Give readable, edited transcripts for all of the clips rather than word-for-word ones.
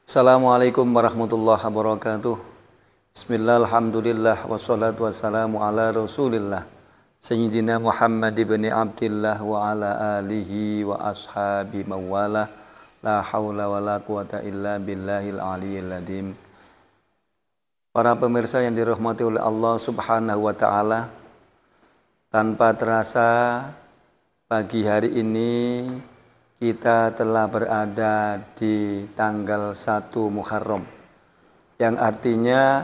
Assalamualaikum warahmatullahi wabarakatuh. Bismillah, alhamdulillah, wassalatu wassalamu ala rasulillah Sayyidina Muhammad ibn Abdillah wa ala alihi wa ashabi mawala. La hawla wa la quwata illa billahil aliyyil adzim. Para pemirsa yang dirahmati oleh Allah subhanahu wa ta'ala, tanpa terasa pagi hari ini kita telah berada di tanggal 1 Muharram, yang artinya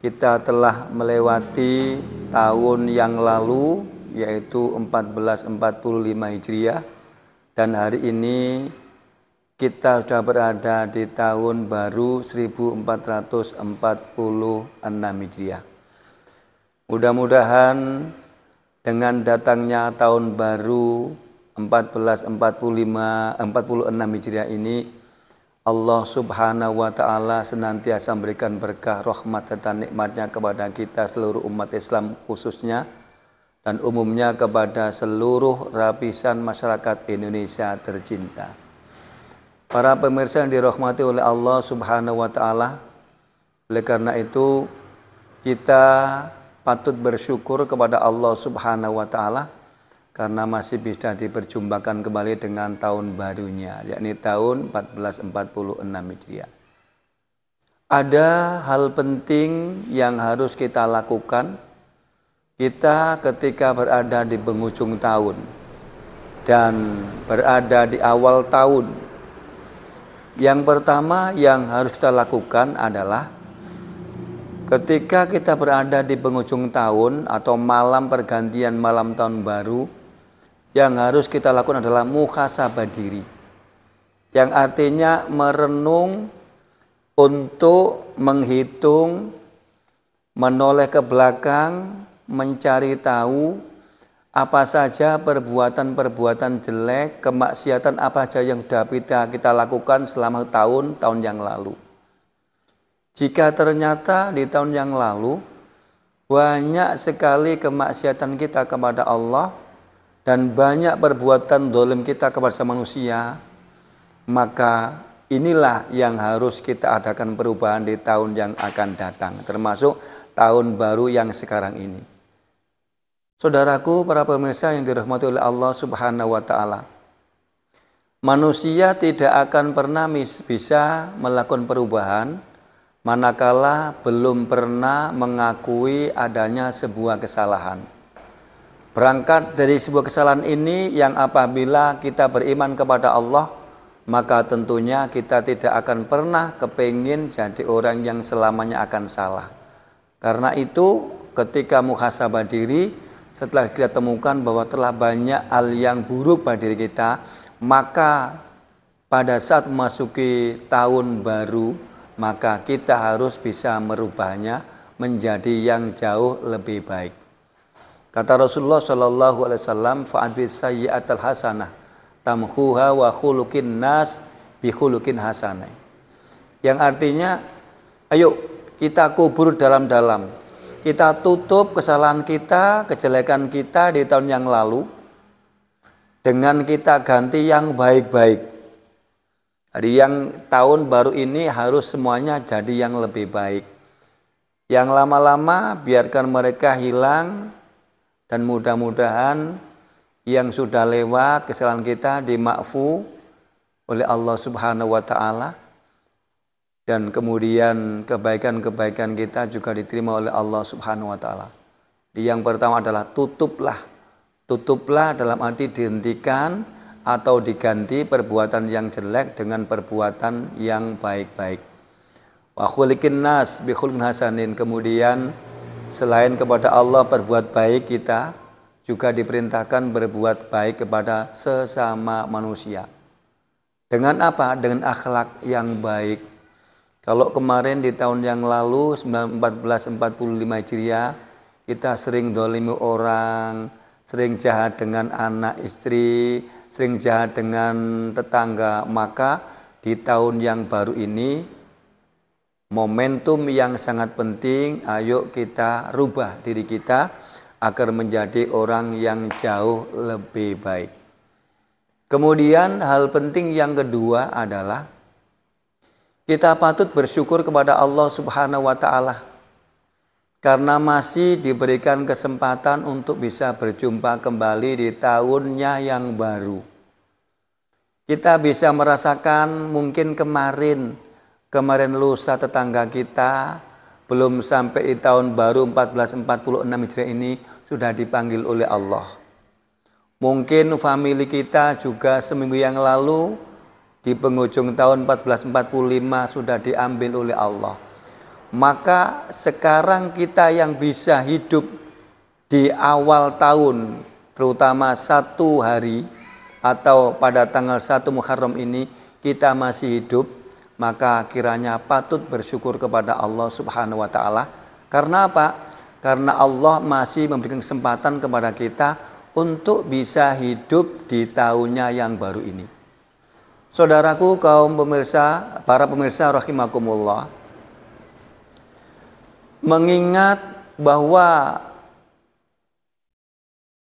kita telah melewati tahun yang lalu, yaitu 1445 Hijriah, dan hari ini kita sudah berada di tahun baru 1446 Hijriah. Mudah-mudahan dengan datangnya tahun baru 1446 Hijriah ini, Allah subhanahu wa ta'ala senantiasa memberikan berkah, rahmat serta nikmatnya kepada kita seluruh umat Islam khususnya, dan umumnya kepada seluruh lapisan masyarakat Indonesia tercinta. Para pemirsa yang dirahmati oleh Allah subhanahu wa ta'ala, oleh karena itu kita patut bersyukur kepada Allah subhanahu wa ta'ala karena masih bisa diperjumpakan kembali dengan tahun barunya, yakni tahun 1446 Hijriah. Ada hal penting yang harus kita lakukan kita ketika berada di penghujung tahun dan berada di awal tahun. Yang pertama yang harus kita lakukan adalah ketika kita berada di penghujung tahun atau malam pergantian malam tahun baru, yang harus kita lakukan adalah muhasabah diri, yang artinya merenung untuk menghitung, menoleh ke belakang, mencari tahu apa saja perbuatan-perbuatan jelek, kemaksiatan apa saja yang sudah kita lakukan selama tahun-tahun yang lalu. Jika ternyata di tahun yang lalu banyak sekali kemaksiatan kita kepada Allah dan banyak perbuatan dolim kita kepada manusia, maka inilah yang harus kita adakan perubahan di tahun yang akan datang, termasuk tahun baru yang sekarang ini. Saudaraku, para pemirsa yang dirahmati oleh Allah subhanahu wa ta'ala, manusia tidak akan pernah bisa melakukan perubahan manakala belum pernah mengakui adanya sebuah kesalahan. Berangkat dari sebuah kesalahan ini yang apabila kita beriman kepada Allah, maka tentunya kita tidak akan pernah kepingin jadi orang yang selamanya akan salah. Karena itu ketika muhasabah diri, setelah kita temukan bahwa telah banyak hal yang buruk pada diri kita, maka pada saat memasuki tahun baru, maka kita harus bisa merubahnya menjadi yang jauh lebih baik. Kata Rasulullah Shallallahu Alaihi Wasallam, "Fa'adbis sayyi'atal hasanah tamhuha wa khuluqin nas bi khuluqin hasanah." Yang artinya, ayo kita kubur dalam-dalam, kita tutup kesalahan kita, kejelekan kita di tahun yang lalu dengan kita ganti yang baik-baik. Jadi yang tahun baru ini harus semuanya jadi yang lebih baik. Yang lama-lama biarkan mereka hilang, dan mudah-mudahan yang sudah lewat kesalahan kita dimaafkan oleh Allah subhanahu wa ta'ala, dan kemudian kebaikan-kebaikan kita juga diterima oleh Allah subhanahu wa ta'ala. Yang pertama adalah tutuplah dalam arti dihentikan atau diganti perbuatan yang jelek dengan perbuatan yang baik-baik. Wa khuliqin nas bi khuluqin hasanin. Kemudian selain kepada Allah berbuat baik, kita juga diperintahkan berbuat baik kepada sesama manusia. Dengan apa? Dengan akhlak yang baik. Kalau kemarin di tahun yang lalu 1445 Hijriah kita sering dolimi orang, sering jahat dengan anak istri, sering jahat dengan tetangga, maka di tahun yang baru ini momentum yang sangat penting, ayo kita rubah diri kita agar menjadi orang yang jauh lebih baik. Kemudian hal penting yang kedua adalah Kita patut bersyukur kepada Allah Subhanahu wa taala karena masih diberikan kesempatan untuk bisa berjumpa kembali di tahunnya yang baru. Kita bisa merasakan mungkin kemarin lusa tetangga kita belum sampai di tahun baru 1446 Hijriah ini sudah dipanggil oleh Allah. Mungkin famili kita juga seminggu yang lalu di penghujung tahun 1445 sudah diambil oleh Allah. Maka sekarang kita yang bisa hidup di awal tahun, terutama 1 hari atau pada tanggal 1 Muharram ini kita masih hidup, maka kiranya patut bersyukur kepada Allah Subhanahu wa taala. Karena apa? Karena Allah masih memberikan kesempatan kepada kita untuk bisa hidup di tahunnya yang baru ini. Saudaraku kaum pemirsa, para pemirsa rahimakumullah, mengingat bahwa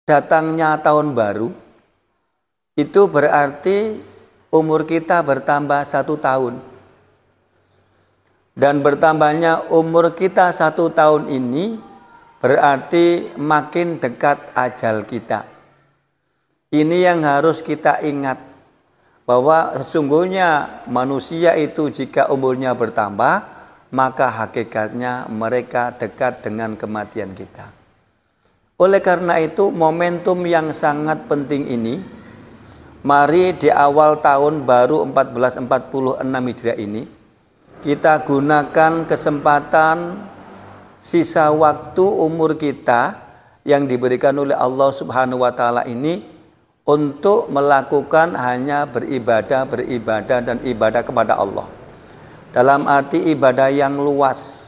datangnya tahun baru itu berarti umur kita bertambah 1 tahun. Dan bertambahnya umur kita 1 tahun ini berarti makin dekat ajal kita. Ini yang harus kita ingat, bahwa sesungguhnya manusia itu jika umurnya bertambah, maka hakikatnya mereka dekat dengan kematian kita. Oleh karena itu, momentum yang sangat penting ini, mari di awal tahun baru 1446 Hijriah ini, kita gunakan kesempatan sisa waktu umur kita yang diberikan oleh Allah Subhanahu wa taala ini untuk melakukan hanya beribadah dan ibadah kepada Allah. Dalam arti ibadah yang luas,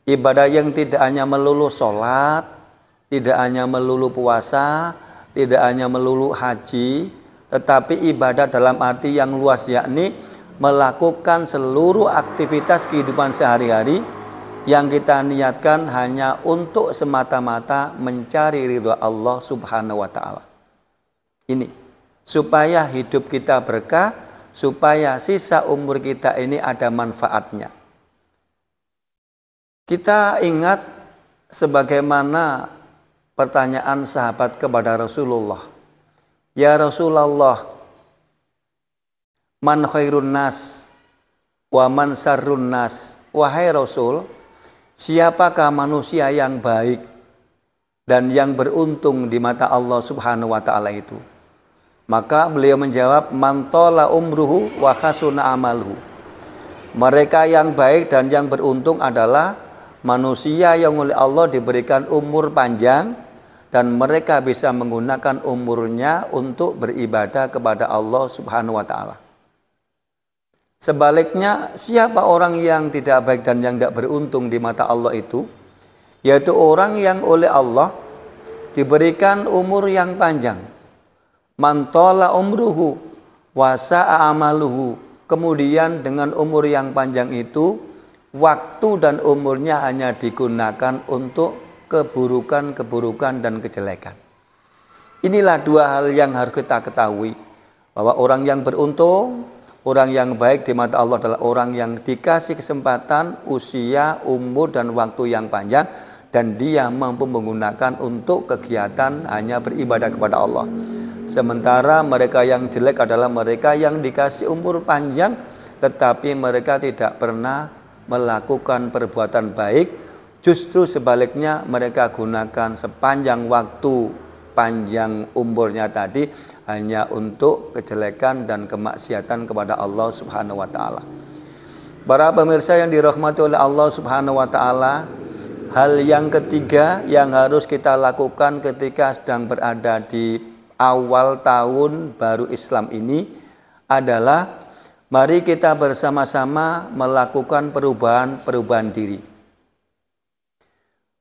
ibadah yang tidak hanya melulu sholat, tidak hanya melulu puasa, tidak hanya melulu haji, tetapi ibadah dalam arti yang luas, yakni melakukan seluruh aktivitas kehidupan sehari-hari yang kita niatkan hanya untuk semata-mata mencari ridha Allah Subhanahu wa taala. Ini supaya hidup kita berkah, supaya sisa umur kita ini ada manfaatnya. Kita ingat sebagaimana pertanyaan sahabat kepada Rasulullah. Ya Rasulullah, man khairun nas wa man sarrun nas. Wahai Rasul, siapakah manusia yang baik dan yang beruntung di mata Allah Subhanahu wa taala itu? Maka beliau menjawab, man tola umruhu wa khasuna amaluhu. Mereka yang baik dan yang beruntung adalah manusia yang oleh Allah diberikan umur panjang dan mereka bisa menggunakan umurnya untuk beribadah kepada Allah Subhanahu wa taala. Sebaliknya, siapa orang yang tidak baik dan yang tidak beruntung di mata Allah itu? Yaitu orang yang oleh Allah diberikan umur yang panjang. Man tola umruhu wa sa'a amaluhu. Kemudian dengan umur yang panjang itu, waktu dan umurnya hanya digunakan untuk keburukan dan kejelekan. Inilah 2 hal yang harus kita ketahui, bahwa orang yang beruntung, orang yang baik di mata Allah adalah orang yang dikasih kesempatan, usia, umur dan waktu yang panjang, dan dia mampu menggunakan untuk kegiatan hanya beribadah kepada Allah. Sementara mereka yang jelek adalah mereka yang dikasih umur panjang tetapi mereka tidak pernah melakukan perbuatan baik. Justru sebaliknya, mereka gunakan sepanjang waktu panjang umurnya tadi hanya untuk kejelekan dan kemaksiatan kepada Allah Subhanahu wa taala. Para pemirsa yang dirahmati oleh Allah Subhanahu wa taala, hal yang ketiga yang harus kita lakukan ketika sedang berada di awal tahun baru Islam ini adalah mari kita bersama-sama melakukan perubahan diri.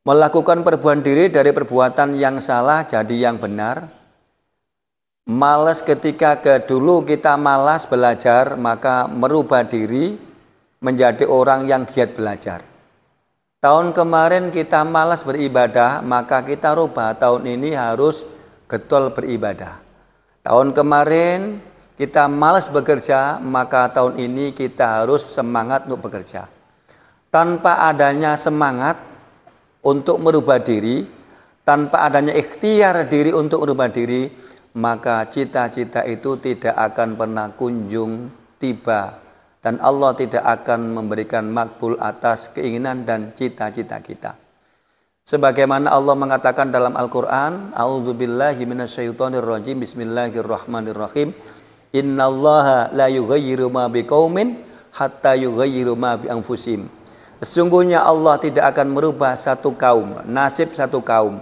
Melakukan perubahan diri dari perbuatan yang salah jadi yang benar. Malas ketika dulu kita malas belajar, maka merubah diri menjadi orang yang giat belajar. Tahun kemarin kita malas beribadah, maka kita rubah tahun ini harus getol beribadah. Tahun kemarin kita malas bekerja, maka tahun ini kita harus semangat untuk bekerja. Tanpa adanya semangat untuk merubah diri, tanpa adanya ikhtiar diri untuk merubah diri, maka cita-cita itu tidak akan pernah kunjung tiba. Dan Allah tidak akan memberikan makbul atas keinginan dan cita-cita kita. Sebagaimana Allah mengatakan dalam Al-Quran, A'udzubillahi minasyaitonirrajim, Bismillahirrahmanirrahim, Innallaha la yughayyiru ma biqaumin hatta yughayyiru ma bi anfusihim. Sesungguhnya Allah tidak akan merubah satu kaum, nasib satu kaum,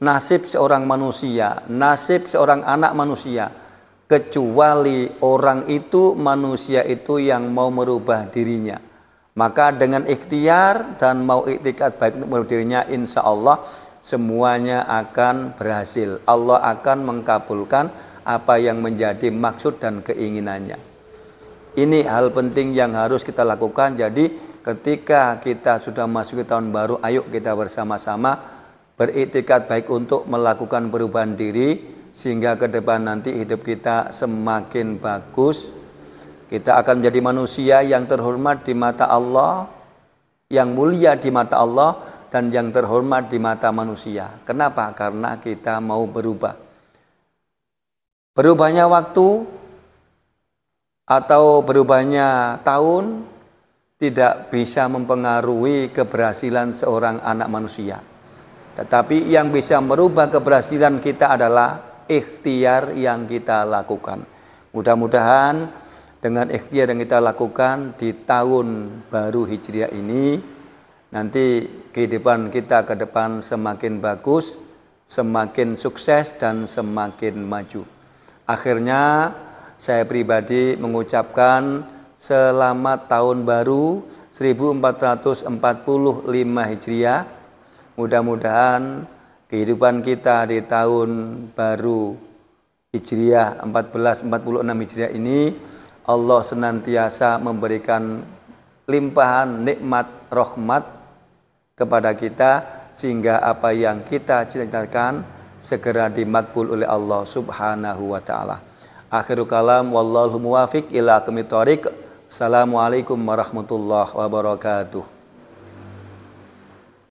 nasib seorang manusia, nasib seorang anak manusia, kecuali orang itu, manusia itu yang mau merubah dirinya. Maka dengan ikhtiar dan mau iktikad baik untuk merubah dirinya, insya Allah semuanya akan berhasil. Allah akan mengkabulkan apa yang menjadi maksud dan keinginannya. Ini hal penting yang harus kita lakukan. Jadi ketika kita sudah masuk ke tahun baru, ayo kita bersama-sama beriktikad baik untuk melakukan perubahan diri, sehingga ke depan nanti hidup kita semakin bagus. Kita akan menjadi manusia yang terhormat di mata Allah, yang mulia di mata Allah, dan yang terhormat di mata manusia. Kenapa? Karena kita mau berubah. Berubahnya waktu atau berubahnya tahun tidak bisa mempengaruhi keberhasilan seorang anak manusia. Tetapi yang bisa merubah keberhasilan kita adalah ikhtiar yang kita lakukan. Mudah-mudahan dengan ikhtiar yang kita lakukan di tahun baru Hijriah ini, nanti kehidupan kita ke depan semakin bagus, semakin sukses, dan semakin maju. Akhirnya saya pribadi mengucapkan selamat tahun baru 1445 Hijriah. Mudah-mudahan kehidupan kita di tahun baru Hijriah 1446 Hijriah ini Allah senantiasa memberikan limpahan nikmat rahmat kepada kita, sehingga apa yang kita cita-citakan segera dimakbul oleh Allah Subhanahu wa taala. Akhirul kalam, wallahu muwafiq ila aqwamit thoriq. Assalamualaikum warahmatullahi wabarakatuh.